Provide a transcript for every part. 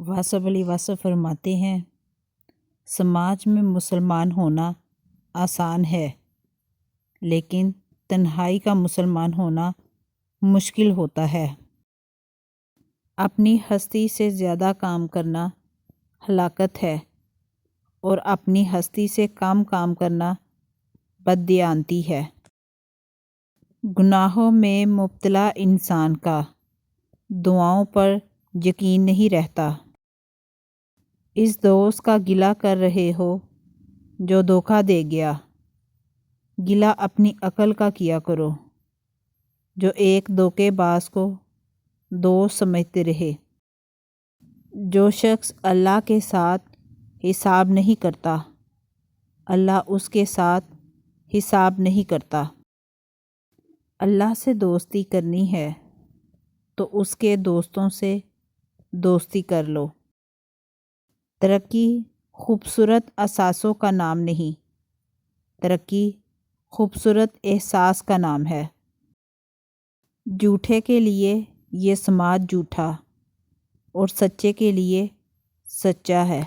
واصف علی واصف فرماتے ہیں، سماج میں مسلمان ہونا آسان ہے، لیکن تنہائی کا مسلمان ہونا مشکل ہوتا ہے۔ اپنی ہستی سے زیادہ کام کرنا ہلاکت ہے، اور اپنی ہستی سے کم کام کرنا بددیانتی ہے۔ گناہوں میں مبتلا انسان کا دعاؤں پر یقین نہیں رہتا۔ اس دوست کا گلہ کر رہے ہو جو دھوکہ دے گیا، گلہ اپنی عقل کا کیا کرو جو ایک دھوکے باز کو دوست سمجھتے رہے۔ جو شخص اللہ کے ساتھ حساب نہیں کرتا، اللہ اس کے ساتھ حساب نہیں کرتا۔ اللہ سے دوستی کرنی ہے تو اس کے دوستوں سے دوستی کر لو۔ ترقی خوبصورت اثاثوں کا نام نہیں، ترقی خوبصورت احساس کا نام ہے۔ جھوٹے کے لیے یہ سماج جھوٹا اور سچے کے لیے سچا ہے۔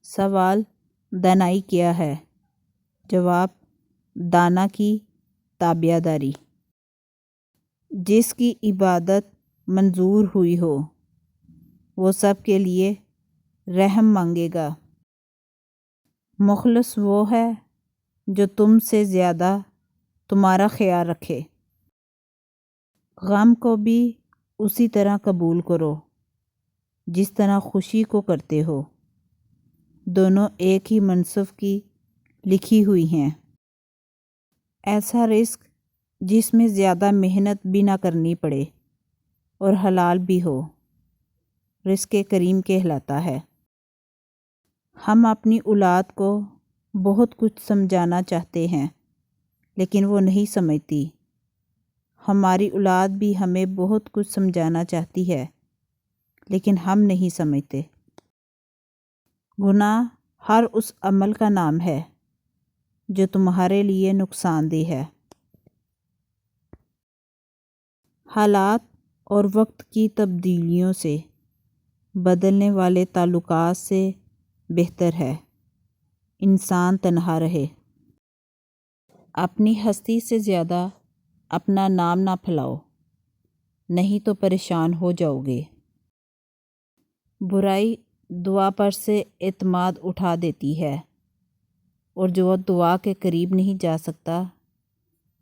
سوال دانائی کیا ہے؟ جواب دانا کی تابعداری۔ جس کی عبادت منظور ہوئی ہو وہ سب کے لیے رحم مانگے گا۔ مخلص وہ ہے جو تم سے زیادہ تمہارا خیال رکھے۔ غم کو بھی اسی طرح قبول کرو جس طرح خوشی کو کرتے ہو، دونوں ایک ہی منصب کی لکھی ہوئی ہیں۔ ایسا رزق جس میں زیادہ محنت بھی نہ کرنی پڑے اور حلال بھی ہو، رزق کریم کہلاتا ہے۔ ہم اپنی اولاد کو بہت کچھ سمجھانا چاہتے ہیں لیکن وہ نہیں سمجھتی۔ ہماری اولاد بھی ہمیں بہت کچھ سمجھانا چاہتی ہے لیکن ہم نہیں سمجھتے۔ گناہ ہر اس عمل کا نام ہے جو تمہارے لیے نقصان دہ ہے۔ حالات اور وقت کی تبدیلیوں سے بدلنے والے تعلقات سے بہتر ہے انسان تنہا رہے۔ اپنی ہستی سے زیادہ اپنا نام نہ پھیلاؤ، نہیں تو پریشان ہو جاؤ گے۔ برائی دعا پر سے اعتماد اٹھا دیتی ہے، اور جو دعا کے قریب نہیں جا سکتا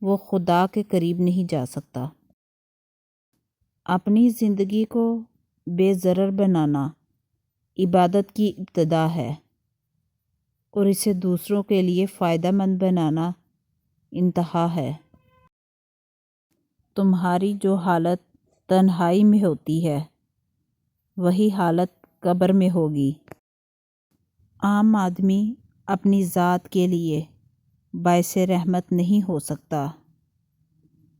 وہ خدا کے قریب نہیں جا سکتا۔ اپنی زندگی کو بے ضرر بنانا عبادت کی ابتدا ہے، اور اسے دوسروں کے لیے فائدہ مند بنانا انتہا ہے۔ تمہاری جو حالت تنہائی میں ہوتی ہے وہی حالت قبر میں ہوگی۔ عام آدمی اپنی ذات کے لیے باعث رحمت نہیں ہو سکتا،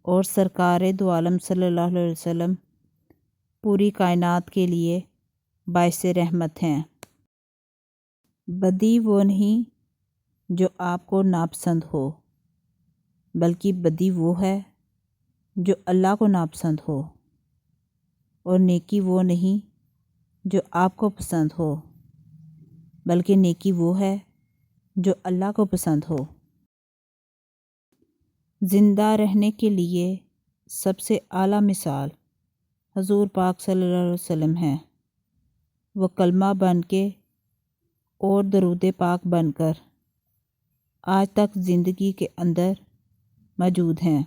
اور سرکار دو عالم صلی اللہ علیہ وسلم پوری کائنات کے لیے باعث رحمت ہیں۔ بدی وہ نہیں جو آپ کو ناپسند ہو، بلکہ بدی وہ ہے جو اللہ کو ناپسند ہو، اور نیکی وہ نہیں جو آپ کو پسند ہو، بلکہ نیکی وہ ہے جو اللہ کو پسند ہو۔ زندہ رہنے کے لیے سب سے اعلیٰ مثال حضور پاک صلی اللہ علیہ وسلم ہیں۔ وہ کلمہ بن کے اور درود پاک بن کر آج تک زندگی کے اندر موجود ہیں۔